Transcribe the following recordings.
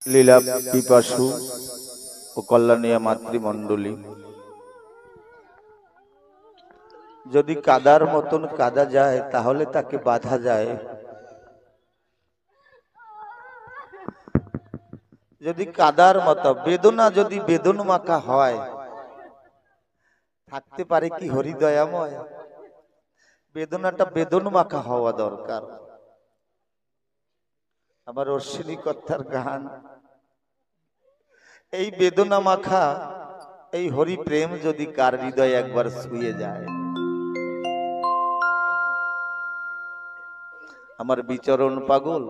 লীলা পিপাসু ও কল্যাণীয়া মাতৃমণ্ডলী, যদি কাদার মতন কাদা যায় তাহলে তাকে বাধা যায়, যদি কাদার মতো বেদনা যদি বেদন মাখা হয় থাকতে পারে কি হরিদয়াময়? বেদনাটা বেদন মাখা হওয়া দরকার। আমার অশ্বিনী কথার গান, এই বেদনা মাখা এই হরি প্রেম যদি কার হৃদয় একবার ছুঁয়ে যায়, আমার বিচরণ পাগল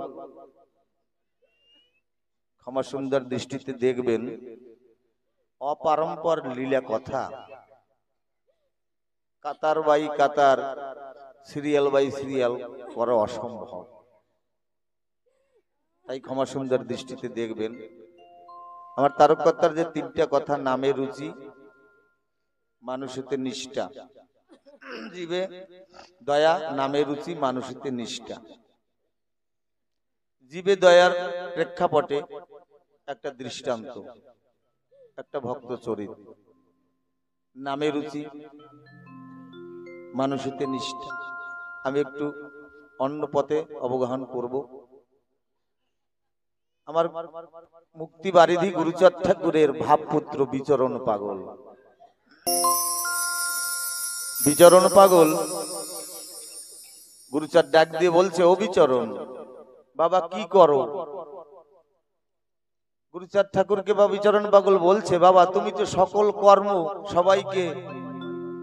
ক্ষমা সুন্দর দৃষ্টিতে দেখবেন, অপারম্পর লীলা কথা, কাতার বাই কাতার, সিরিয়াল বাই সিরিয়াল করা অসম্ভব। তাই ক্ষমা সুন্দর দৃষ্টিতে দেখবেন। আমার তারককর্তার যে তিনটা কথা, নামে রুচি, মানুষেতে নিষ্ঠা, জীবে দয়া, নামে রুচি, মানুষেতে নিষ্ঠা। জীবে দয়ার প্রেক্ষাপটে একটা দৃষ্টান্ত, একটা ভক্ত চরিত্র, নামে রুচি, মানুষেতে নিষ্ঠা। আমি একটু অন্য পথে অবগাহন করব। আমার মুক্তি বারিধি গুরুচাঁদ ঠাকুরের ভাবপুত্র বিচরণ পাগল। বিচরণ পাগল গুরুচাঁদ ডাক দিয়ে বলছে, ও বিচরণ বাবা কি করো? গুরুচাঁদ ঠাকুরকে বা বিচরণ পাগল বলছে, বাবা তুমি তো সকল কর্ম সবাইকে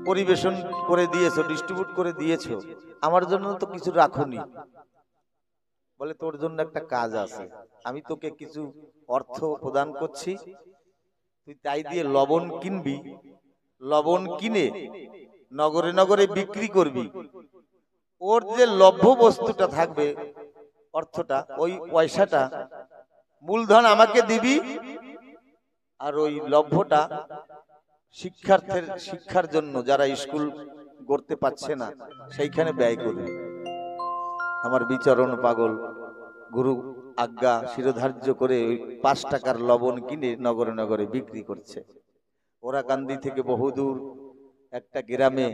পরিবেশন করে দিয়েছো, ডিস্ট্রিবিউট করে দিয়েছো, আমার জন্য তো কিছু রাখোনি। বলে, তোর জন্য একটা কাজ আছে, আমি তোকে কিছু অর্থ প্রদান করছি, তুই তাই দিয়ে লবণ কিনবি, লবণ কিনে নগরে নগরে বিক্রি করবি, ওর যে লভ্য বস্তুটা থাকবে, অর্থটা, ওই পয়সাটা মূলধন আমাকে দিবি, আর ওই লভ্যটা শিক্ষার জন্য যারা স্কুল গড়তে পারছে না সেইখানে ব্যয় করবে। আমার বিচরণ পাগল গুরু আজ্ঞা শিরোধার্য করে ওই 5 টাকার লবণ কিনে নগরে নগরে বিক্রি করছে। ওরাকান্দি থেকে বহুদূর একটা গ্রামে,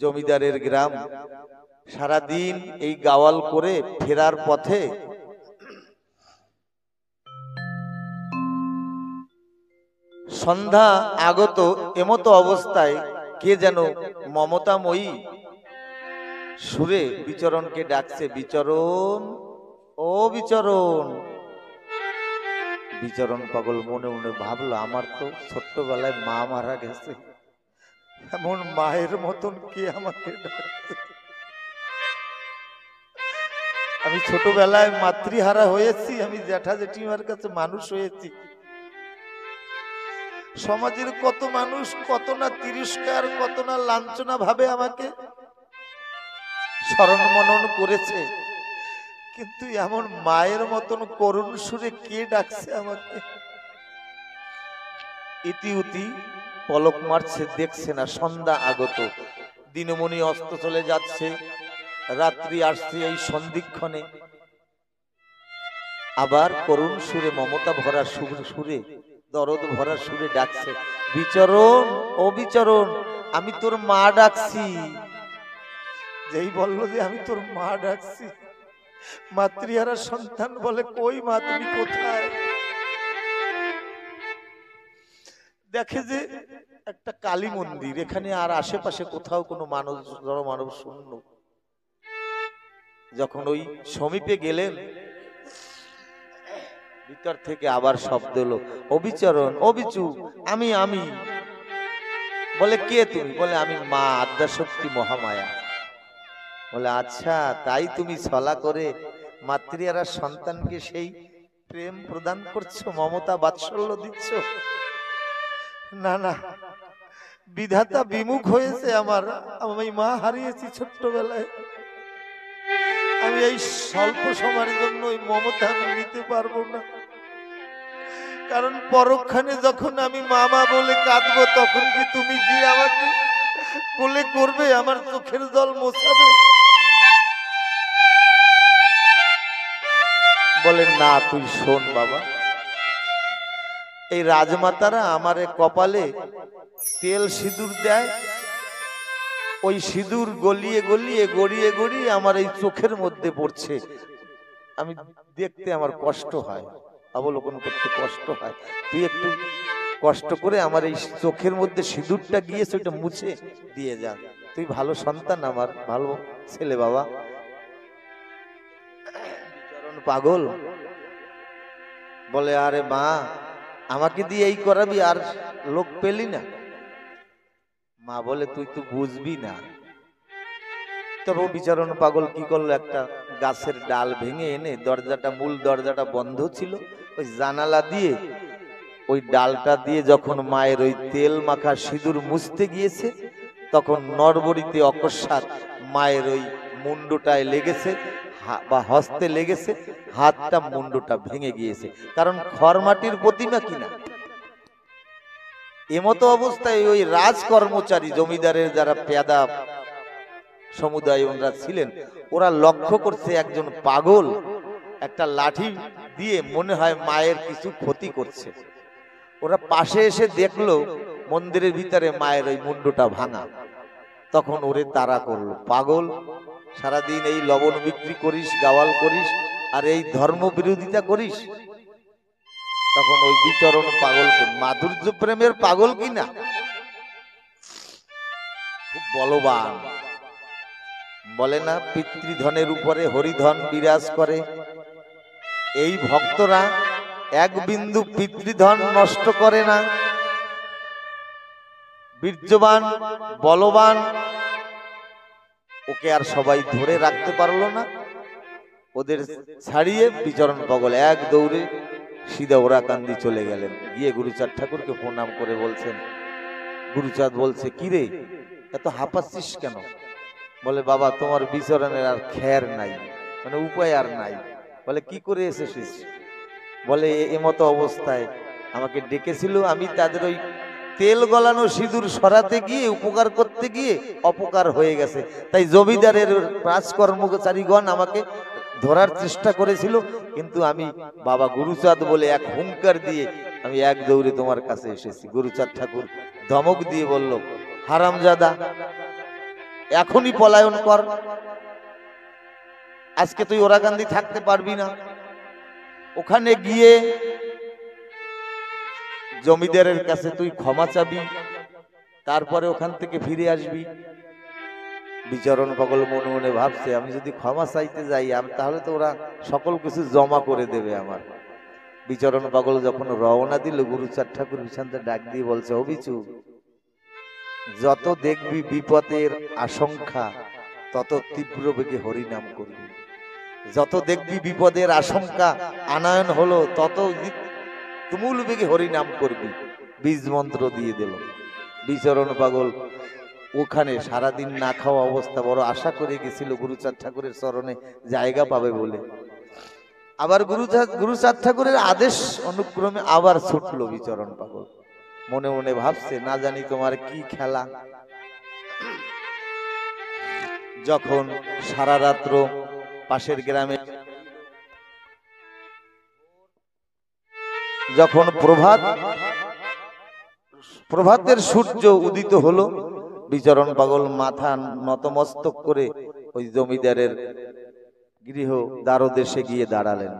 জমিদারের গ্রাম, সারাদিন এই গাওয়াল করে ফেরার পথে সন্ধ্যা আগত এমতো অবস্থায় কে যেন মমতাময়ী সুরে বিচরণকে ডাকছে, বিচরণ, ও বিচরণ। বিচরণ পাগল মনে মনে ভাবলো, আমার তো ছোট্টবেলায় মা মারা গেছে, এমন মায়ের মতন কে আমাকে ডাকছে? আমি ছোটবেলায় মাতৃহারা হয়েছি, আমি জ্যাঠা জেঠিমার কাছে মানুষ হয়েছি, সমাজের কত মানুষ কত না তিরস্কার, কত না লাঞ্ছনা ভাবে আমাকে স্মরণ মনন করেছে, কিন্তু এমন মায়ের মতন করুণ সুরে কে ডাকছে আমাকে? ইতি উতি পলক মারছে, দেখছে না, সন্ধ্যা আগত, দিনমণি অস্ত চলে যাচ্ছে, রাত্রি আসছে, এই সন্ধিক্ষণে আবার করুণ সুরে, মমতা ভরা সুরে, দরদ ভরা সুরে ডাকছে, বিচরণ, ও বিচরণ, আমি তোর মা ডাকছি। যেই বললো যে আমি তোর মা ডাকছি, মাতৃহারা সন্তান বলে, কই মা, তুমি কোথায়? দেখে যে একটা কালী মন্দির, এখানে আর আশেপাশে কোথাও কোনো মানব শূন্য। যখন ওই সমীপে গেলেন, ভিতর থেকে আবার শব্দ এলো, অবিচরণ, অবিচু, আমি আমি। বলে, কে তুমি? বলে, আমি মা আদ্যাশক্তি মহামায়া। বলে, আচ্ছা, তাই তুমি ছলা করে মাতৃহারা সন্তানকে সেই প্রেম প্রদান করছো, মমতা বাৎসল্য দিচ্ছ? না না, বিধাতা বিমুখ হয়েছে আমার, আমি মা হারিয়েছি ছোট্টবেলায়, আমি এই স্বল্প সময়ের জন্য ওই মমতা আমি নিতে পারবো না, কারণ পরক্ষণে যখন আমি মামা বলে কাঁদবো, তখন কি তুমি গিয়ে আমাকে কোলে করবে, আমার চোখের জল মোছাবে? বলে না, তুই শোন বাবা, এই রাজমাতারা আমারে কপালে তেল সিঁদুর দেয়, ওই সিঁদুর গলিয়ে গলিয়ে গড়িয়ে গড়িয়ে আমার এই চোখের মধ্যে পড়ছে, আমি দেখতে আমার কষ্ট হয়, অবলোকন করতে কষ্ট হয়, তুই একটু কষ্ট করে আমার এই চোখের মধ্যে সিঁদুরটা গিয়ে সেটা মুছে দিয়ে যা, তুই ভালো সন্তান, আমার ভালো ছেলে বাবা। পাগল বলে আরে মা, আমাকে দিয়ে এই করাবি আর লোক পেলি না? মা বলে তুই তো বুঝবি না। তবে বিচরণ পাগল কি করলো, একটা গাছের ডাল ভেঙে এনে দরজাটা, মূল দরজাটা বন্ধ ছিল, ওই জানালা দিয়ে ওই ডালটা দিয়ে যখন মায়ের ওই তেল মাখা সিঁদুর মুছতে গিয়েছে, তখন নরবরিতে অকস্মাৎ মায়ের ওই মুন্ডুটায় লেগেছে বা হস্তে লেগেছে, হাতটা মুন্ডুটা ভেঙে গিয়েছে, কারণ খড়মাটির প্রতিমা কিনা। এমতো অবস্থায় ওই রাজ কর্মচারী জমিদারের যারা পেয়াদা সমুদায় ওনারা ছিলেন, ওরা লক্ষ্য করছে একজন পাগল একটা লাঠি দিয়ে মনে হয় মায়ের কিছু ক্ষতি করছে। ওরা পাশে এসে দেখলো মন্দিরের ভিতরে মায়ের ওই মুন্ডুটা ভাঙা। তখন ওরে তাড়া করলো, পাগল সারাদিন এই লবণ বিক্রি করিস, গাওয়াল করিস, আর এই ধর্ম বিরোধিতা করিস। তখন ওই বিচরণ পাগলকে, মাধুর্য প্রেমের পাগল কিনা, খুব বলবান, বলে না পিতৃধনের উপরে হরিধন বিরাজ করে, এই ভক্তরা এক বিন্দু পিতৃধন নষ্ট করে না, বীর্যবান বলবান। ওকে আর সবাই ধরে রাখতে পারলো না, ওদের ছাড়িয়ে বিচরণ পাগল এক দৌড়ে সিধা ওরাকান্দি চলে গেলেন। গিয়ে গুরুচাঁদ ঠাকুরকে প্রণাম করে বলছেন, গুরুচাঁদ বলছে কিরে এত হাঁপাচ্ছিস কেন? বলে বাবা তোমার বিচরণের আর খের নাই, মানে উপায় আর নাই। বলে কি করে এসেছিস? বলে এমতো অবস্থায় আমাকে ডেকেছিল, আমি তাদের ওই তেল গলানো সিঁদুর সরাতে গিয়ে, উপকার করতে গিয়ে অপকার হয়ে গেছে, তাই জমিদারের রাজকর্মচারীগণ আমাকে ধরার চেষ্টা করেছিল, কিন্তু আমি বাবা গুরুচাঁদ বলে এক হুঙ্কার দিয়ে আমি এক দৌড়ে তোমার কাছে এসেছি। গুরুচাঁদ ঠাকুর ধমক দিয়ে বলল, হারামজাদা এখনই পলায়ন কর, আজকে তুই ওরাকান্দি থাকতে পারবি না, ওখানে গিয়ে জমিদারের কাছে তুই ক্ষমা চাবি, তারপরে ওখান থেকে ফিরে আসবি। বিচরণ পাগল মনে মনে ভাবছে, আমি যদি ক্ষমা চাইতে যাই তাহলে তো ওরা সকল কিছু জমা করে দেবে আমার। বিচরণ পাগল যখন রওনা দিল, গুরুচাঁদ ঠাকুর বিছানতে ডাক দিয়ে বলছে, ও বিচু, যত দেখবি বিপদের আশঙ্কা তত তীব্র বেগে হরিনাম করবি, যত দেখবি বিপদের আশঙ্কা আনয়ন হলো তত তুমুল বেগে হরিনাম করবি। বীজ মন্ত্র দিয়ে দিল। বিচরণ পাগল ওখানে সারাদিন না খাওয়া অবস্থা, বড় আশা করে গেছিল গুরুচাঁদ ঠাকুরের চরণে জায়গা পাবে বলে। আবার গুরুচাঁদ ঠাকুরের আদেশ অনুক্রমে আবার ছুটলো বিচরণ পাগল। মনে মনে ভাবছে, না জানি তোমার কি খেলা। যখন সারা রাত্র পাশের গ্রামে, যখন প্রভাতের সূর্য উদিত হলো, বিচরণ পাগল মাথা নতমস্তক করে ওই জমিদারের গৃহ দ্বারদেশে গিয়ে দাঁড়ালেন।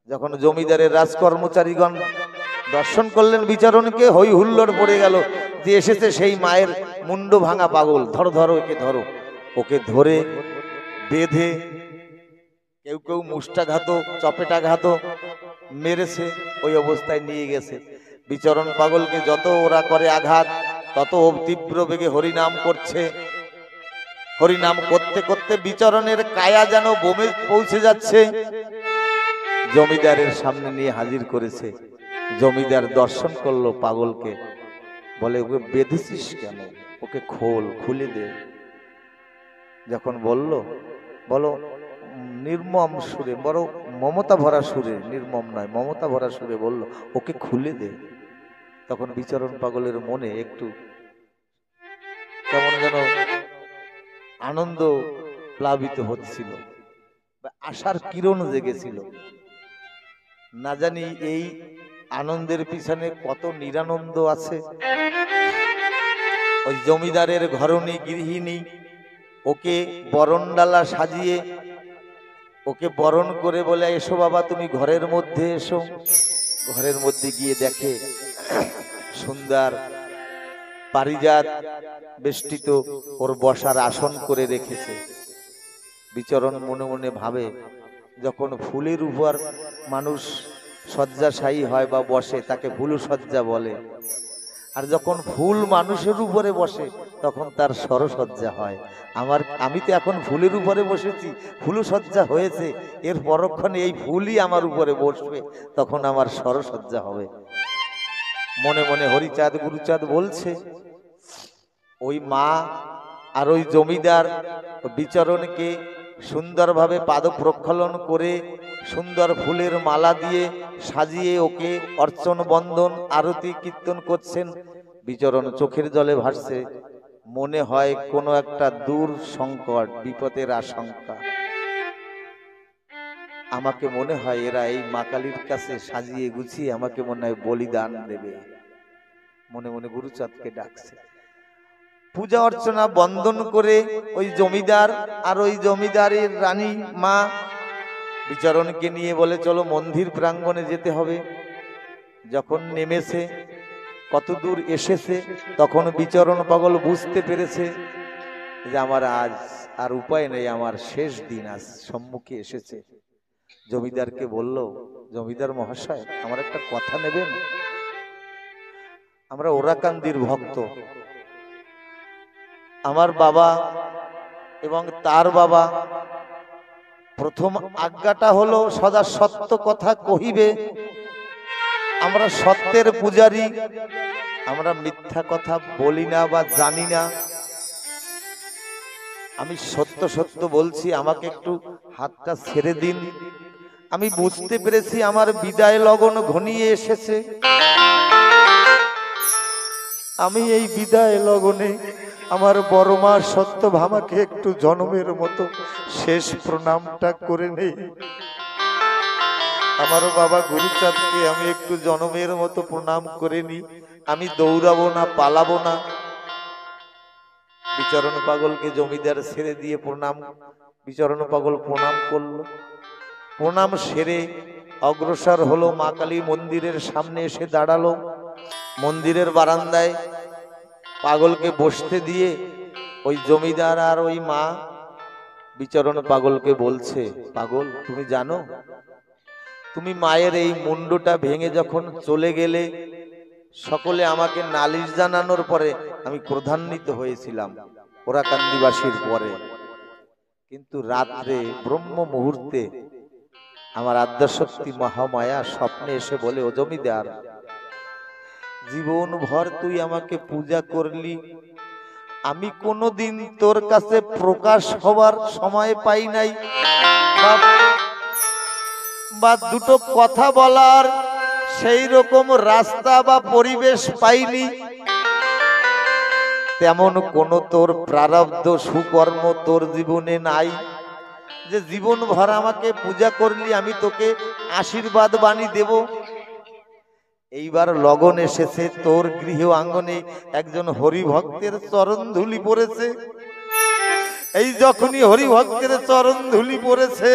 যখন জমিদারের রাজকর্মচারীগণ দর্শন করলেন বিচরণকে, হই হুল্লোড় পড়ে গেল যে এসেছে সেই মায়ের মুন্ড ভাঙা পাগল, ধরো ধরো একে ধরো। ওকে ধরে বেঁধে কেউ কেউ মুষ্টাঘাত চপেটাঘাত মেরেছে, ওই অবস্থায় নিয়ে গেছে। বিচরণ পাগলকে যত ওরা করে আঘাত, তত তীব্র বেগে হরিনাম করছে। হরিনাম করতে করতে বিচরণের কায়া যেন বোমে পৌঁছে যাচ্ছে। জমিদারের সামনে নিয়ে হাজির করেছে। জমিদার দর্শন করলো পাগলকে, বলে ওকে বেঁধেছিস কেন? ওকে খোল, খুলে দে। যখন বললো, বলো নির্মম সুরে, বড় মমতা ভরা সুরে, নির্মম নয় মমতা ভরা সুরে বলল, ওকে খুলে দে। তখন বিচরণ পাগলের মনে একটু কেমন যেন আনন্দ প্লাবিত হচ্ছিল, আশার কিরণ জেগেছিল। না জানি এই আনন্দের পিছনে কত নিরানন্দ আছে। ওই জমিদারের ঘরণী গৃহিণী ওকে বরণডালা সাজিয়ে ওকে বরণ করে বলে, এসো বাবা তুমি ঘরের মধ্যে এসো। ঘরের মধ্যে গিয়ে দেখে সুন্দর পারিজাত বেষ্টিত ওর বসার আসন করে রেখেছে। বিচরণ মনে মনে ভাবে, যখন ফুলের উপর মানুষ শয্যাশায়ী হয় বা বসে তাকে ফুলসজ্জা বলে, আর যখন ফুল মানুষের উপরে বসে তখন তার সরসজ্জা হয়। আমি তো এখন ফুলের উপরে বসেছি, ফুলসজ্জা হয়েছে, এর পরক্ষণে এই ফুলই আমার উপরে বসবে, তখন আমার সরসজ্জা হবে। মনে মনে হরিচাঁদ গুরুচাঁদ বলছে, ওই মা আর ওই জমিদার বিচরণকে সুন্দরভাবে পাদ প্রক্ষালন করে সুন্দর ফুলের মালা দিয়ে সাজিয়ে ওকে অর্চন বন্দন আরতি কীর্তন করছেন। বিচরণ চোখের জলে ভাসছে, মনে হয় কোনো একটা দূর সংকট বিপদের আশঙ্কা। আমাকে মনে হয় এরা এই মা কালীর কাছে সাজিয়ে গুছিয়ে আমাকে মনে হয় বলিদান দেবে। মনে মনে গুরুচাঁদকে ডাকছে। পূজা অর্চনা বন্দন করে ওই জমিদার আর ওই জমিদারের রানী মা বিচরণকে নিয়ে বলে, চলো মন্দির প্রাঙ্গণে যেতে হবে। যখন নেমেছে, কত দূর এসেছে, তখন বিচরণ পাগল বুঝতে পেরেছে যে আমার আজ আর উপায় নেই, আমার শেষ দিন আজ সম্মুখে এসেছে। জমিদারকে বলল, জমিদার মহাশয় আমার একটা কথা নেবেন? আমরা ওরাকান্দির ভক্ত, আমার বাবা এবং তার বাবা প্রথম আজ্ঞাটা হলো সদা সত্য কথা কহিবে। আমরা সত্যের পূজারী, আমরা মিথ্যা কথা বলি না বা জানি না। আমি সত্য সত্য বলছি, আমাকে একটু হাতটা ছেড়ে দিন। আমি বুঝতে পেরেছি আমার বিদায় লগন ঘনিয়ে এসেছে। আমি এই বিদায় লগনে আমার বড় মা সত্যভামাকে একটু জনমের মতো শেষ প্রণামটা করে নেই। আমার বাবা গুরুচাঁদকে আমি একটু জনমের মতো প্রণাম করে নি। আমি দৌড়াবো না, পালাবো না। বিচরণ পাগলকে জমিদার ছেড়ে দিয়ে বিচরণ পাগল প্রণাম করলো। প্রণাম সেরে অগ্রসর হলো মা কালী মন্দিরের সামনে এসে দাঁড়ালো। মন্দিরের বারান্দায় পাগলকে বসতে দিয়ে ওই জমিদার আর ওই মা বিচরণ পাগলকে বলছে, পাগল তুমি জানো, তুমি মায়ের এই মুন্ডটা ভেঙে যখন চলে গেলে, সকলে আমাকে নালিশ জানানোর পরে আমি ক্রোধান্বিত হয়েছিলাম ওরাকান্দিবাসীর পরে। কিন্তু রাত্রে ব্রহ্ম মুহূর্তে আমার আদ্যশক্তি মহামায়া স্বপ্নে এসে বলে, ও জমিদার, জীবন ভর তুই আমাকে পূজা করলি, আমি কোনোদিন তোর কাছে প্রকাশ হবার সময় পাই নাই, বা দুটো কথা বলার সেই রকম রাস্তা বা পরিবেশ পাইনি। তেমন কোন তোর প্রারব্ধ সুকর্ম তোর জীবনে নাই যে জীবন ভর আমাকে পূজা করলি, আমি তোকে আশীর্বাদ বাণী দেব। এইবার লগন এসেছে, তোর গৃহ আঙ্গনে একজন হরিভক্তের চরণ ধুলি পড়েছে। এই যখনই হরিভক্তের চরণ ধুলি পড়েছে,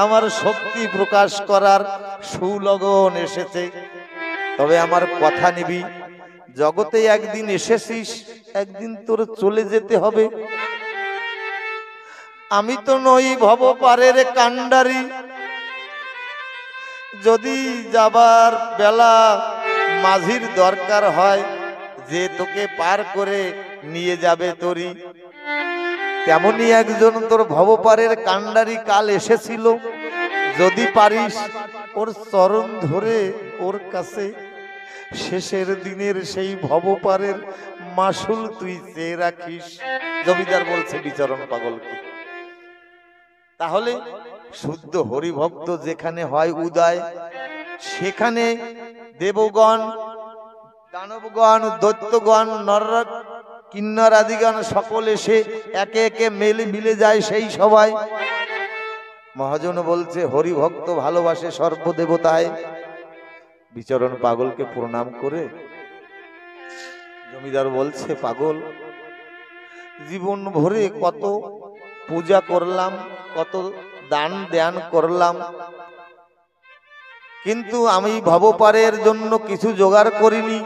আমার শক্তি প্রকাশ করার সুলগন এসেছে। তবে আমার কথা নিবি, জগতে একদিন এসেছিস, একদিন তোর চলে যেতে হবে। আমি তো নই ভব পারের কান্ডারি, যদি যাবার বেলা মাঝির দরকার হয় যে তোকে পার করে নিয়ে যাবে তোরি, তেমনি একজন তোর ভবপারের কান্ডারি কাল এসেছিল। যদি পারিস ওর চরণ ধরে ওর কাছে শেষের দিনের সেই ভবপারের মাসুল তুই চেয়ে রাখিস। জমিদার বলছে বিচরণ পাগলকে, তাহলে শুদ্ধ হরিভক্ত যেখানে হয় উদয়, সেখানে দেবগণ, দানবগণ, দৈত্যগণ, নর কিন্নর আদিগণ সকল এসে একে একে মিলে যায় সেই সবাই। মহাজন বলছে হরি ভক্ত ভালোবাসে সর্বদেবতায়। বিচরণ পাগলকে প্রণাম করে জমিদার বলছে, পাগল, জীবন ভরে কত পূজা করলাম, কত দান ধ্যান করলাম, কিন্তু আমি ভবপারের জন্য কিছু জোগাড় করিনি।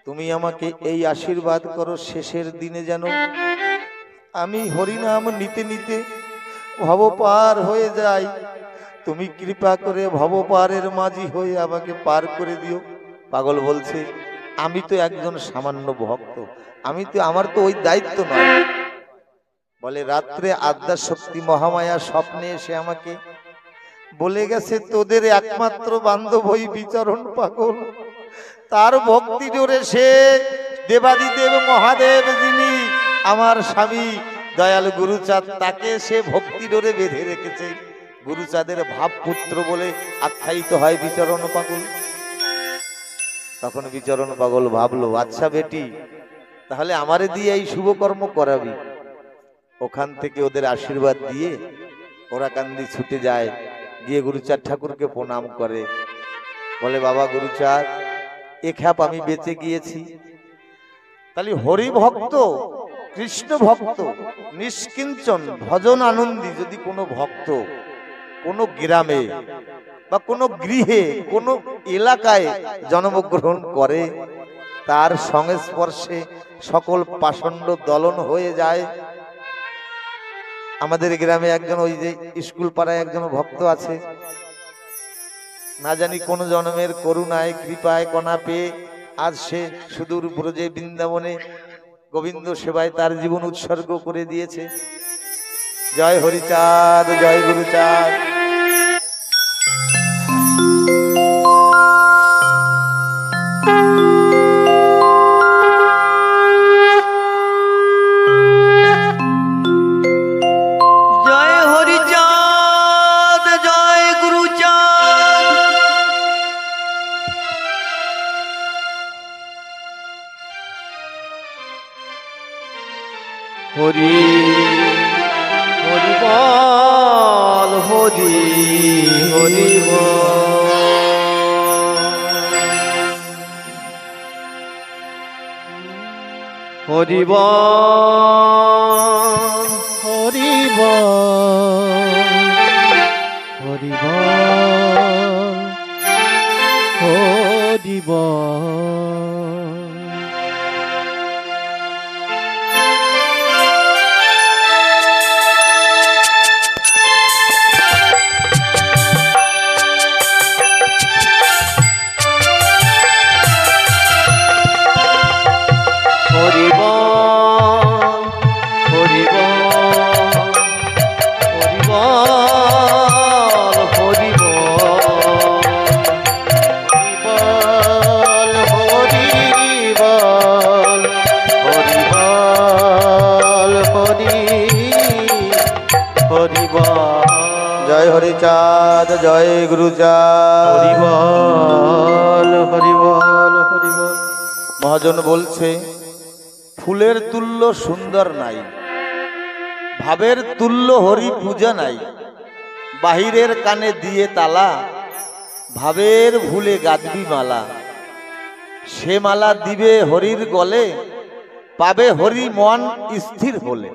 তুমি আমাকে এই আশীর্বাদ করো, শেষের দিনে যেন আমি হরিনাম নিতে নিতে ভবপার হয়ে যাই। তুমি কৃপা করে ভবপারের মাঝি হয়ে আমাকে পার করে দিও। পাগল বলছে, আমি তো একজন সামান্য ভক্ত, আমার তো ওই দায়িত্ব নয়। বলে, রাত্রে আদ্যাশক্তি মহামায়া স্বপ্নে এসে আমাকে বলে গেছে, তোদের একমাত্র বান্ধবই বিচরণ পাগল। তার ভক্তি জোরে সে দেবাদিদেব মহাদেব, যিনি আমার স্বামী দয়াল গুরুচাঁদ, তাকে সে ভক্তি ডোরে বেঁধে রেখেছে। গুরুচাঁদের ভাবপুত্র বলে আখ্যায়িত হয় বিচরণ পাগল। তখন বিচরণ পাগল ভাবলো, আচ্ছা বেটি, তাহলে আমারে দিয়ে এই শুভকর্ম করাবি। ওখান থেকে ওদের আশীর্বাদ দিয়ে ওরা কান্দি ছুটে যায়, গিয়ে গুরুচাঁদ ঠাকুরকে প্রণাম করে। বলে, বাবা গুরুচাঁদ, এ খ্যাপ আমি বেঁচে গিয়েছি। তাহলে হরি ভক্ত, কৃষ্ণ ভক্ত, নিষ্কিঞ্চন ভজন আনন্দী যদি কোনো ভক্ত কোনো গ্রামে বা কোনো গৃহে কোনো এলাকায় জন্মগ্রহণ করে, তার সংস্পর্শে সকল পাষণ্ড দলন হয়ে যায়। আমাদের গ্রামে একজন, ওই যে স্কুল পাড়ায় একজন ভক্ত আছে, না জানি কোন জন্মের করুণায় কৃপায় কণা পেয়ে আজ সে সুদূর ব্রজে বৃন্দাবনে গোবিন্দ সেবায় তার জীবন উৎসর্গ করে দিয়েছে। জয় হরিচাঁদ, জয় গুরুচাঁদ। জয় হরিচাঁদ, জয় গুরুচাঁদ। হরি হরি বল, হরি হরি বল। হরি বল, হরি বল, হরি বল, হরি বল। হরি বল, হরি বল, হরি বল, হরি বল, হরি বল, হরি বল, হরি হরি বল। জয় হরিচাঁদ, জয় গুরুচাঁদ। হরি বল, হরি বল, হরি বল। মহাজন বলছে, ফুলের তুল্য সুন্দর নাই, ভাবের তুল্য হরি পূজা নাই। বাহিরের কানে দিয়ে তালা, ভাবের ভুলে গাঁথবি মালা। সে মালা দিবে হরির গলে, পাবে হরি মন স্থির হলে।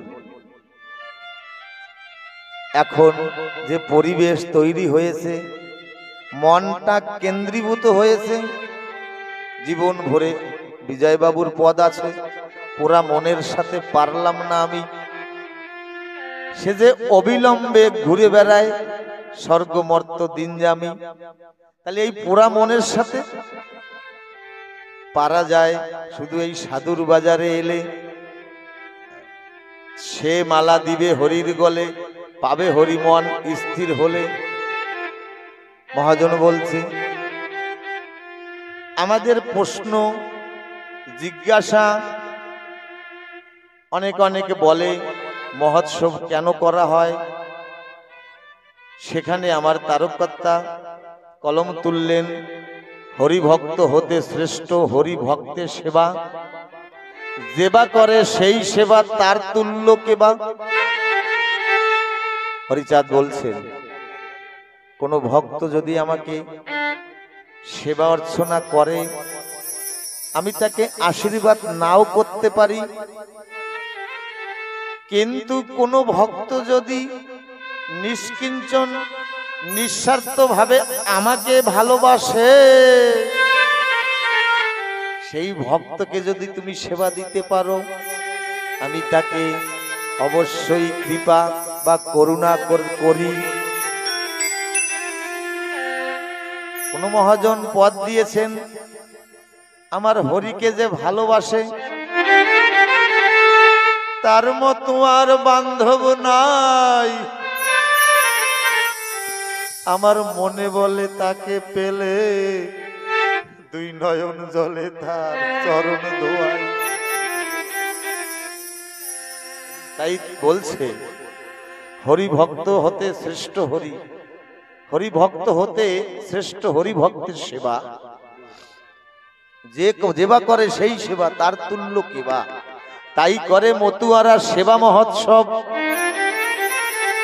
এখন যে পরিবেশ তৈরি হয়েছে, মনটা কেন্দ্রীভূত হয়েছে। জীবন ভরে বিজয়বাবুর পদ আছে, পুরা মনের সাথে পারলাম না আমি। সে যে অবিলম্বে ঘুরে বেড়ায় স্বর্গমর্ত দিন যামি। তাহলে এই পুরা মনের সাথে পারা যায় শুধু এই সাধুর বাজারে এলে। সে মালা দিবে হরির গলে, পাবে হরি মন স্থির হলে। মহাজন বলছে, আমাদের প্রশ্ন জিজ্ঞাসা অনেকে বলে মহোৎসব কেন করা হয়। সেখানে আমার তারককর্তা কলম তুললেন, হরিভক্ত হতে শ্রেষ্ঠ হরিভক্তের সেবা। যেবা করে সেই সেবা তার তুল্য কেবা। হরিচাঁদ বলছেন, কোনো ভক্ত যদি আমাকে সেবা অর্চনা করে, আমি তাকে আশীর্বাদ নাও করতে পারি, কিন্তু কোনো ভক্ত যদি নিষ্কিঞ্চন নিঃস্বার্থভাবে আমাকে ভালোবাসে, সেই ভক্তকে যদি তুমি সেবা দিতে পারো, আমি তাকে অবশ্যই কৃপা বা করুণা করি। কোন মহাজন পদ দিয়েছেন, আমার হরিকে যে ভালোবাসে তার মতো আর বান্ধব নাই, আমার মনে বলে তাকে পেলে দুই নয়ন জলে তার চরণ ধোয়াই। তাই বলছে, হরি ভক্ত হতে শ্রেষ্ঠ হরি, হরি ভক্ত হতে শ্রেষ্ঠ হরি ভক্তের সেবা, যে যেবা করে সেই সেবা তার তুল্য কেবা। তাই করে মতুয়ারা সেবা মহোৎসব,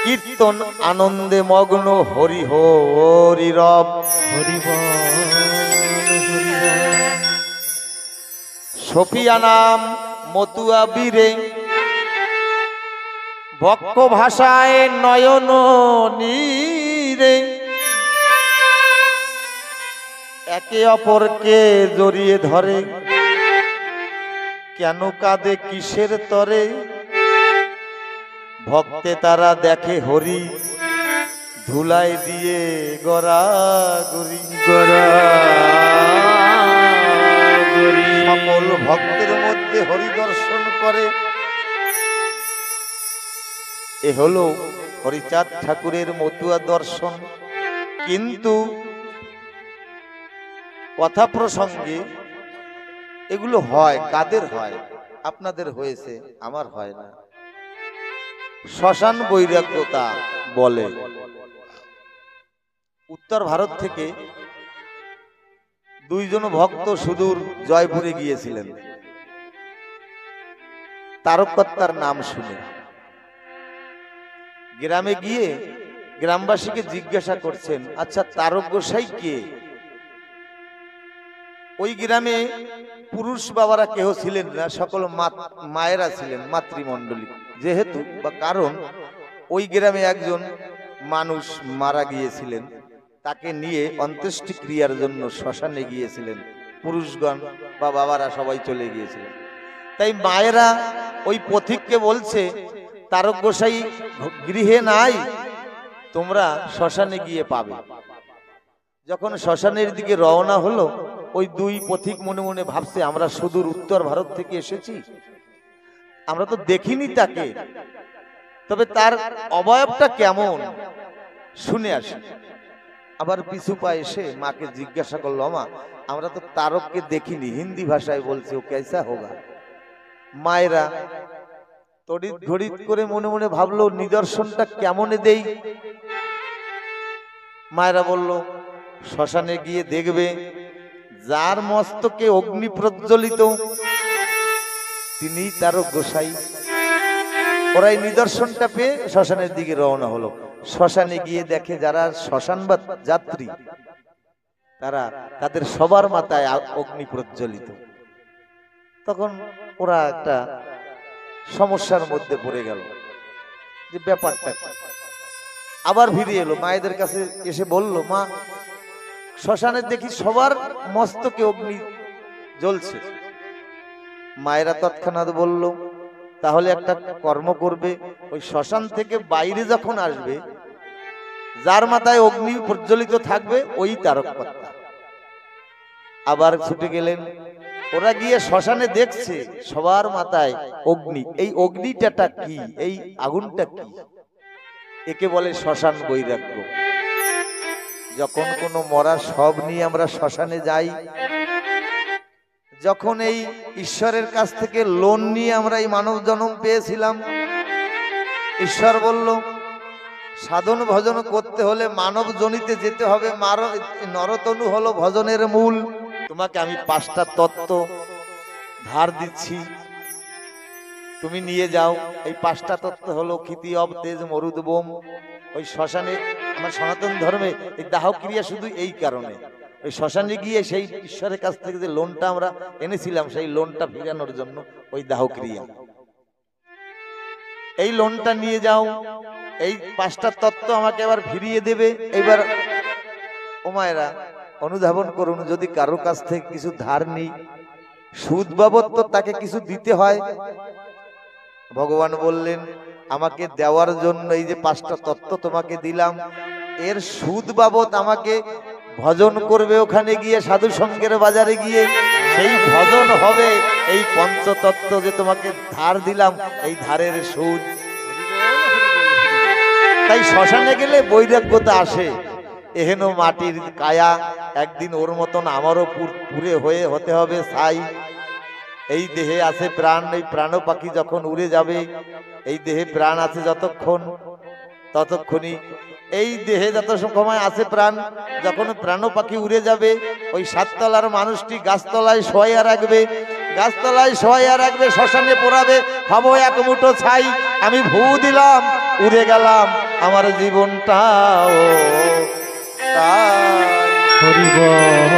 কীর্তন আনন্দে মগ্ন, হরি হরি রব। সফিয়া নাম মতুয়া বীরে, বক্ষ ভাষায় নয়ন নীরে, একে অপরকে জড়িয়ে ধরে, কেন কাঁদে কিসের তরে, ভক্তে তারা দেখে হরি, ধুলাই দিয়ে গড়াগড়ি। সকল ভক্তের মধ্যে হরি দর্শন করে। এ হলো হরিচাঁদ ঠাকুরের মতুয়া দর্শন। কিন্তু কথা প্রসঙ্গে এগুলো হয়, কাদের হয়? আপনাদের হয়েছে, আমার হয় না। শ্মশান বৈরাগ্যতা বলে। উত্তর ভারত থেকে দুইজন ভক্ত সুদূর জয়পুরে গিয়েছিলেন তারককর্তার নাম শুনে। গ্রামে গিয়ে গ্রামবাসীকে জিজ্ঞাসা করছেন, আচ্ছা তারক গোসাই কে? ওই গ্রামে পুরুষ বাবারা কেহ ছিলেন না, সকল মায়েরা ছিলেন, মাতৃমণ্ডলী। যেহেতু বা কারণ ওই গ্রামে একজন মানুষ মারা গিয়েছিলেন, তাকে নিয়ে অন্ত্যেষ্টি ক্রিয়ার জন্য শ্মশানে গিয়েছিলেন পুরুষগণ বা বাবারা, সবাই চলে গিয়েছিলেন। তাই মায়েরা ওই পথিককে বলছে, তারক গোসাই গৃহে নাই, তোমরা শ্মশানে গিয়ে পাবে। যখন শ্মশানের দিকে রওনা হলো, ওই দুই পথিক মনে মনে ভাবছে, আমরা সুদূর উত্তর ভারত থেকে এসেছি, আমরা তো দেখিনি তাকে, তবে তার অবয়বটা কেমন শুনে আসি। আবার পিছু পায়ে এসে মাকে জিজ্ঞাসা করলো, মা আমরা তো তারককে দেখিনি, হিন্দি ভাষায় বলছে, ও কেসা হোগা? মায়েরা তড়িৎ ঘড়িৎ করে মনে মনে ভাবলো, নিদর্শনটা কেমন দেই। মায়েরা বলল, শ্মশানে গিয়ে দেখবে, যার মস্তকে অগ্নি প্রজ্বলিত তিনিই তারক গোসাই। ওরা এই নিদর্শনটা পেয়ে শ্মশানের দিকে রওনা হলো। শ্মশানে গিয়ে দেখে যারা শ্মশানবাদ যাত্রী, তারা তাদের সবার মাথায় অগ্নি প্রজ্বলিত। তখন ওরা একটা সমস্যার মধ্যে পড়ে গেল, যে ব্যাপারটা কি। আবার ফিরে এলো, মায়েদের কাছে এসে বলল, মা শ্মশানে দেখি সবার মস্তকে অগ্নি জ্বলছে। মায়েরা তৎক্ষণাৎ বলল, তাহলে একটা কর্ম করবে, ওই শ্মশান থেকে বাইরে যখন আসবে, যার মাথায় অগ্নি প্রজ্বলিত থাকবে ওই তারককর্তা। আবার ছুটে গেলেন, ওরা গিয়ে শ্মশানে দেখছে সবার মাথায় অগ্নি। এই অগ্নিটা কি? এই আগুনটা কি? একে বলে শ্মশান বৈরাগ্য। যখন কোনো মরা শব নিয়ে আমরা শ্মশানে যাই, যখন এই ঈশ্বরের কাছ থেকে লোন নিয়ে আমরা এই মানব জন্ম পেয়েছিলাম, ঈশ্বর বলল সাধন ভজন করতে হলে মানব জনিতে যেতে হবে, নরতনু হলো ভজনের মূল। তোমাকে আমি 5টা তত্ত্ব ধার দিচ্ছি, তুমি নিয়ে যাও। এই 5টা তত্ত্ব হলো ক্ষিতি, অব, তেজ, মরুদ, বোম। ওই শ্মশানে আমার সনাতন ধর্মে এই দাহ ক্রিয়া শুধু এই কারণে, ওই শ্মশানে গিয়ে সেই ঈশ্বরের কাছ থেকে যে লোনটা আমরা এনেছিলাম সেই লোনটা ফিরানোর জন্য ওই দাহ ক্রিয়া। এই লোনটা নিয়ে যাও, এই 5টা তত্ত্ব আমাকে আবার ফিরিয়ে দেবে। এবার ও মায়েরা অনুধাবন করুন, যদি কারো কাছ থেকে কিছু ধার নিই, সুদ বাবদ তো তাকে কিছু দিতে হয়। ভগবান বললেন আমাকে দেওয়ার জন্য এই যে 5টা তত্ত্ব তোমাকে দিলাম, এর সুদ বাবদ আমাকে ভজন করবে ওখানে গিয়ে, সাধু সঙ্গের বাজারে গিয়ে সেই ভজন হবে এই পঞ্চতত্ত্ব যে তোমাকে ধার দিলাম এই ধারের সুদ। তাই শ্মশানে গেলে বৈরাগ্যতা আসে। এহেন মাটির কায়া, একদিন ওর মতন আমারও পুরে হতে হবে ছাই। এই দেহে আছে প্রাণ, এই প্রাণ পাখি যখন উড়ে যাবে, এই দেহে প্রাণ আছে যতক্ষণ, ততক্ষণই এই দেহে যত সময় আছে প্রাণ, যখন প্রাণ পাখি উড়ে যাবে ওই 7 তলার মানুষটি গাছতলায় শোয়া রাখবে, গাছতলায় শোয়া রাখবে, শ্মশানে পোড়াবে, হবো এক মুঠো ছাই। আমি ভূ দিলাম, উড়ে গেলাম, আমার জীবনটাও হরি বল।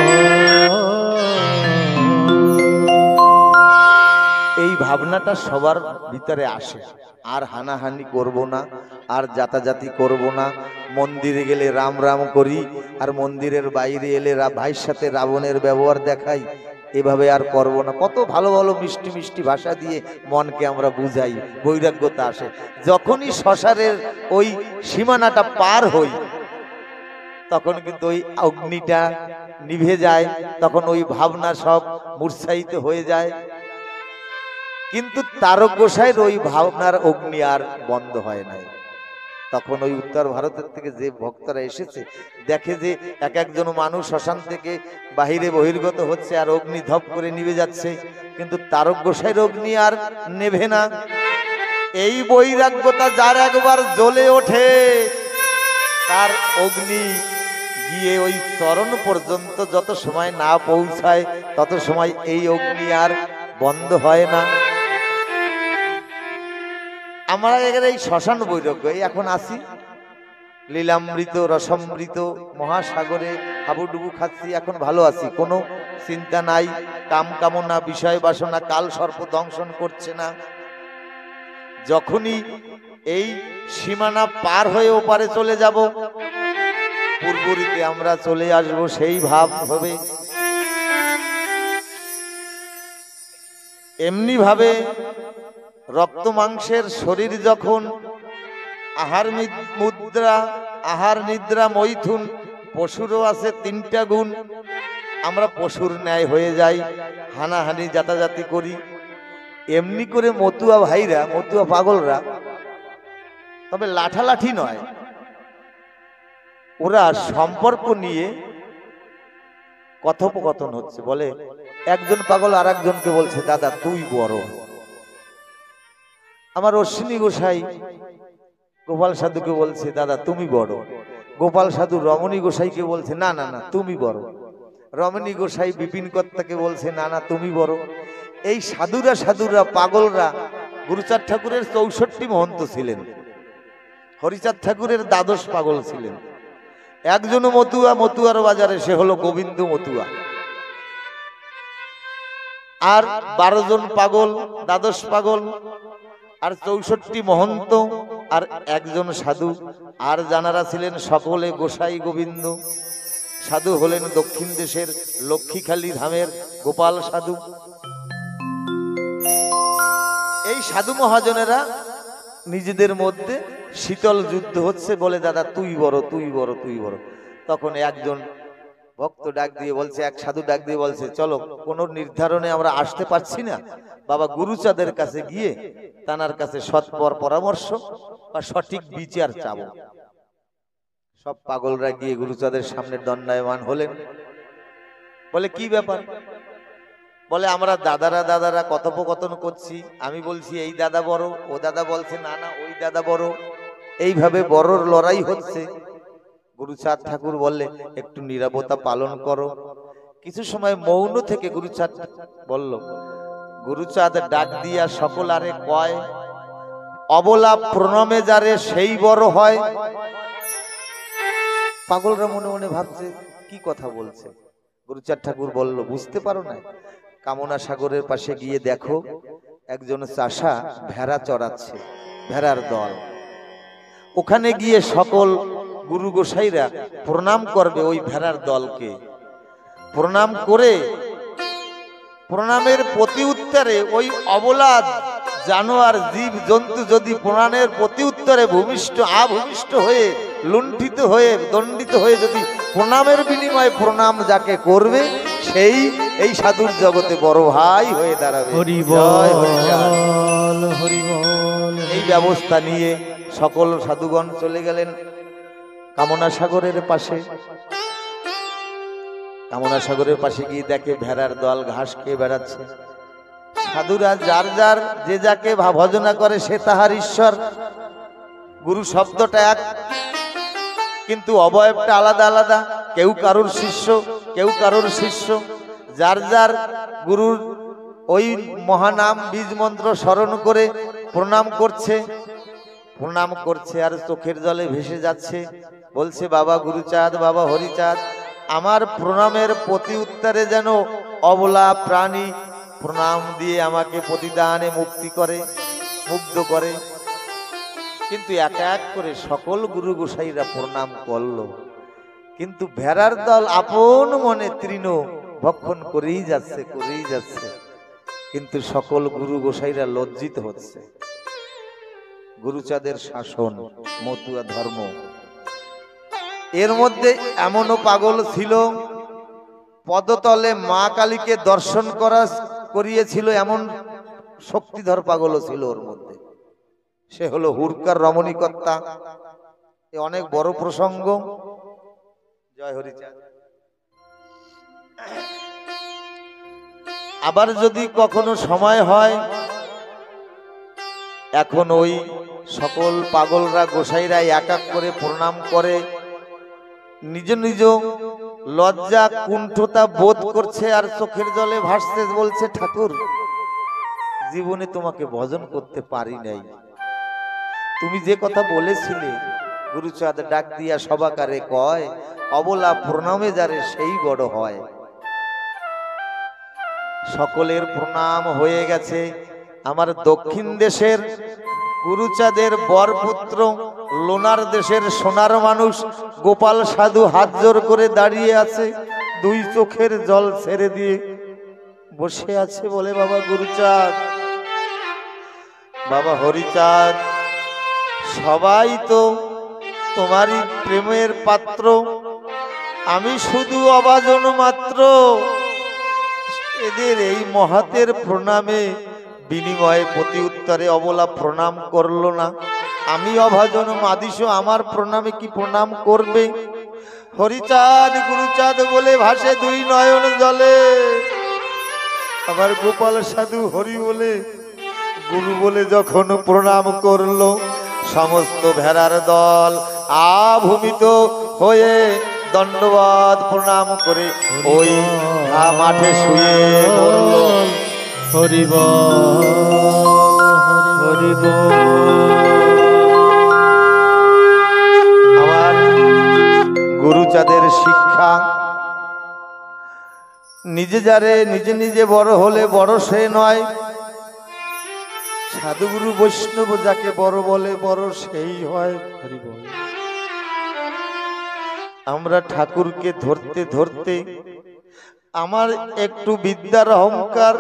এই ভাবনাটা সবার ভিতরে আসে। আর হানাহানি করব না, আর জাতাজাতি করব না, মন্দিরে গেলে রাম রাম করি, আর মন্দিরের বাইরে এলে ভাইয়ের সাথে রাবণের ব্যবহার দেখাই, এভাবে আর করব না। কত ভালো ভালো মিষ্টি মিষ্টি ভাষা দিয়ে মনকে আমরা বুঝাই, বৈরাগ্যতা আসে। যখনই শ্মশানের ওই সীমানাটা পার হই তখন কিন্তু ওই অগ্নিটা নিভে যায়, তখন ওই ভাবনা সব মূর্ছায়িত হয়ে যায়। কিন্তু তারক গোসাইয়ের ওই ভাবনার অগ্নি আর বন্ধ হয় নাই। তখন ওই উত্তর ভারতের থেকে যে ভক্তরা এসেছে দেখে যে এক একজন মানুষ শ্মশান থেকে বাহিরে বহির্গত হচ্ছে আর অগ্নি ধপ করে নিভে যাচ্ছে, কিন্তু তারক গোসাইয়ের অগ্নি আর নেভে না। এই বৈরাগ্যতা যার একবার জ্বলে ওঠে তার অগ্নি গিয়ে ওই চরণ পর্যন্ত যত সময় না পৌঁছায় তত সময় এই অগ্নি আর বন্ধ হয় না। আমরা এখানে এই শ্মশান বৈরাগ্য এখন আসি, লীলামৃত রসমৃত মহাসাগরে হাবুডুবু খাচ্ছি, এখন ভালো আছি, কোনো চিন্তা নাই, কাম কামনা বিষয় বাসনা কাল সর্প দংশন করছে না। যখনই এই সীমানা পার হয়ে ওপারে চলে যাব, পূর্বরীতে আমরা চলে আসব, সেই ভাব হবে। এমনি ভাবে রক্ত মাংসের শরীর যখন আহার মুদ্রা, আহার নিদ্রা মৈথুন, পশুরও আছে 3টা গুণ। আমরা পশুর ন্যায় হয়ে যাই, হানাহানি জাতাজাতি করি। এমনি করে মতুয়া ভাইরা, মতুয়া পাগলরা, তবে লাঠালাঠি নয়, ওরা সম্পর্ক নিয়ে কথোপকথন হচ্ছে। বলে একজন পাগল আর একজনকে বলছে দাদা তুই বড়। আমার অশ্বিনী গোসাই গোপাল সাধুকে বলছে দাদা তুমি বড়। গোপাল সাধু রমণী গোসাইকে বলছে না না না তুমি বড়। রমণী গোসাই বিপিন কর্তাকে বলছে না না তুমি বড়। এই সাধুরা সাধুরা পাগলরা গুরুচাঁদ ঠাকুরের 64 মহন্ত ছিলেন, হরিচাঁদ ঠাকুরের 12 পাগল ছিলেন। একজন মতুয়া, মতুয়ার বাজারে সে হলো গোবিন্দ মতুয়া। আর 12 জন পাগল, 12 পাগল, আর 64 মহন্ত, আর একজন সাধু। আর জানারা ছিলেন সকলে গোসাই গোবিন্দ। সাধু হলেন দক্ষিণ দেশের লক্ষ্মীখালী ধামের গোপাল সাধু। এই সাধু মহাজনেরা নিজেদের মধ্যে শীতল যুদ্ধ হচ্ছে, বলে দাদা তুই বড় তুই বড় তুই বড়। তখন একজন ভক্ত ডাক দিয়ে বলছে, এক সাধু ডাক দিয়ে বলছে চলো কোনো নির্ধারণে আমরা আসতে পারছি না, বাবা গুরুচাঁদের কাছে গিয়ে তানার কাছে সৎপর পরামর্শ বা সঠিক বিচার চাবো। সব পাগলরা গিয়ে গুরুচাঁদের সামনে দণ্ডায়মান হলেন। বলে কি ব্যাপার? বলে আমরা দাদারা কথোপকথন করছি, আমি বলছি এই দাদা বড়, ও দাদা বলছে না না ওই দাদা বড়, এইভাবে বড়র লড়াই হচ্ছে। গুরুচাঁদ ঠাকুর বললে একটু নীরবতা পালন করো। কিছু সময় মৌন থেকে গুরুচাঁদ বলল, গুরুচাঁদ ডাক দিয়া সকল আরে কয়, অবলা প্রণমে যারে সেই বড় হয়। পাগলরা মনে মনে ভাবছে কি কথা বলছে। গুরুচাঁদ ঠাকুর বলল, বুঝতে পারো না? কামনা সাগরের পাশে গিয়ে দেখো, একজন চাষা ভেড়া চড়াচ্ছে, ভেড়ার দল। ওখানে গিয়ে সকল গুরু গোসাইরা প্রণাম করবে ওই ভেড়ার দলকে। প্রণাম করে প্রণামের প্রতি উত্তরে ওই অবলা জানোয়ার জীব জন্তু যদি প্রণামের প্রতি উত্তরে ভূমিষ্ঠ আভূমিষ্ঠ হয়ে লুণ্ঠিত হয়ে দণ্ডিত হয়ে যদি প্রণামের বিনিময়ে প্রণাম যাকে করবে, সেই এই সাধুর জগতে বড় ভাই হয়ে দাঁড়াবে। জয় হরিচাঁদ। এই ব্যবস্থা নিয়ে সকল সাধুগণ চলে গেলেন কামনা সাগরের পাশে। কামনা সাগরের পাশে গিয়ে দেখে ভেড়ার দল ঘাস খেয়ে বেড়াচ্ছে। সাধুরা যার যার যে যাকে ভজনা করে সে তাহার ঈশ্বর। গুরু শব্দটা এক, কিন্তু অবয়বটা আলাদা আলাদা। কেউ কারুর শিষ্য, কেউ কারুর শিষ্য। যার যার গুরুর ওই মহানাম বীজ মন্ত্র স্মরণ করে প্রণাম করছে, প্রণাম করছে আর চোখের জলে ভেসে যাচ্ছে। বলছে, বাবা গুরুচাঁদ, বাবা হরিচাঁদ, আমার প্রণামের প্রতি উত্তরে যেন অবলা প্রাণী প্রণাম দিয়ে আমাকে প্রতিদানে মুক্তি করে, মুগ্ধ করে। কিন্তু এক এক করে সকল গুরু গোসাইরা প্রণাম করলো, কিন্তু ভেড়ার দল আপন মনে তৃণ ভক্ষণ করেই যাচ্ছে, করেই যাচ্ছে। কিন্তু সকল গুরু গোসাইরা লজ্জিত হচ্ছে। গুরুচাঁদের শাসন, মতুয়া ধর্ম। এর মধ্যে এমনও পাগল ছিল, পদতলে মা কালীকে দর্শন করিয়েছিল, এমন শক্তিধর পাগল ছিল ওর মধ্যে। সে হলো হুরকার রমণীকর্তা। এ অনেক বড় প্রসঙ্গ। জয় হরিচাঁদ। আবার যদি কখনো সময় হয়, এখন ওই সকল পাগলরা গোসাইরা এক এক করে প্রণাম করে, নিজ নিজ লজ্জা কুণ্ঠতা বোধ করছে আর চোখের জলে ভাসছে। বলছে, ঠাকুর, জীবনে তোমাকে ভজন করতে পারি নাই। তুমি যে কথা বলেছিলে, গুরুচাঁদ ডাক দিয়া সবাকারে কয়, অবলা প্রণামে যারে সেই বড় হয়। সকলের প্রণাম হয়ে গেছে। আমার দক্ষিণ দেশের গুরুচাঁদের বরপুত্র, লোনার দেশের সোনার মানুষ গোপাল সাধু হাত জোর করে দাঁড়িয়ে আছে, দুই চোখের জল ছেড়ে দিয়ে বসে আছে। বলে, বাবা গুরুচাঁদ, বাবা হরিচাঁদ, সবাই তো তোমারই প্রেমের পাত্র, আমি শুধু অভাজন মাত্র। এদের এই মহাতের প্রণামে বিনিময়ে প্রতি উত্তরে অবলা প্রণাম করলো না। আমি অভাজন মাদিস, আমার প্রণামে কি প্রণাম করবে? হরিচাঁদ গুরুচাঁদ বলে ভাসে দুই নয়ন জলে। আবার গোপাল সাধু হরি বলে গুরু বলে যখন প্রণাম করলো, সমস্ত ভেড়ার দল আভূমিত হয়ে দণ্ডবাদ প্রণাম করে ওই মাঠে শুয়ে পড়ল। হরিব হরিব। আমার গুরুচাঁদের শিক্ষা, নিজে যারে নিজে নিজে বড় হলে বড় সে নয়, সাধুগুরু বৈষ্ণব যাকে বড় বলে বড় সেই হয়। আমরা ঠাকুরকে ধরতে ধরতে আমার একটু বিদ্যার অহংকার,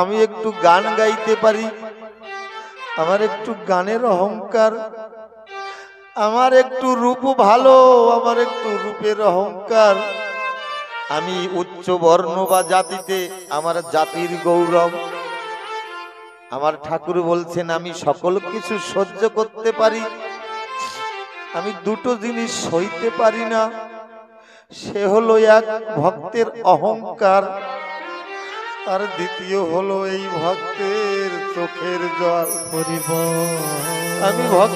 আমি একটু গান গাইতে পারি, আমার একটু গানের অহংকার, আমার একটু রূপ ভালো, আমার একটু রূপের অহংকার, আমি উচ্চ বর্ণ বা জাতিতে আমার জাতির গৌরব। আমার ঠাকুর বলছেন, আমি সকল কিছু সহ্য করতে পারি, আমি দুটো জিনিস সইতে পারি না। সে হলো এক ভক্তের অহংকার, আর দ্বিতীয় হলো এই ভক্তের চোখের জল। আমি ভক্ত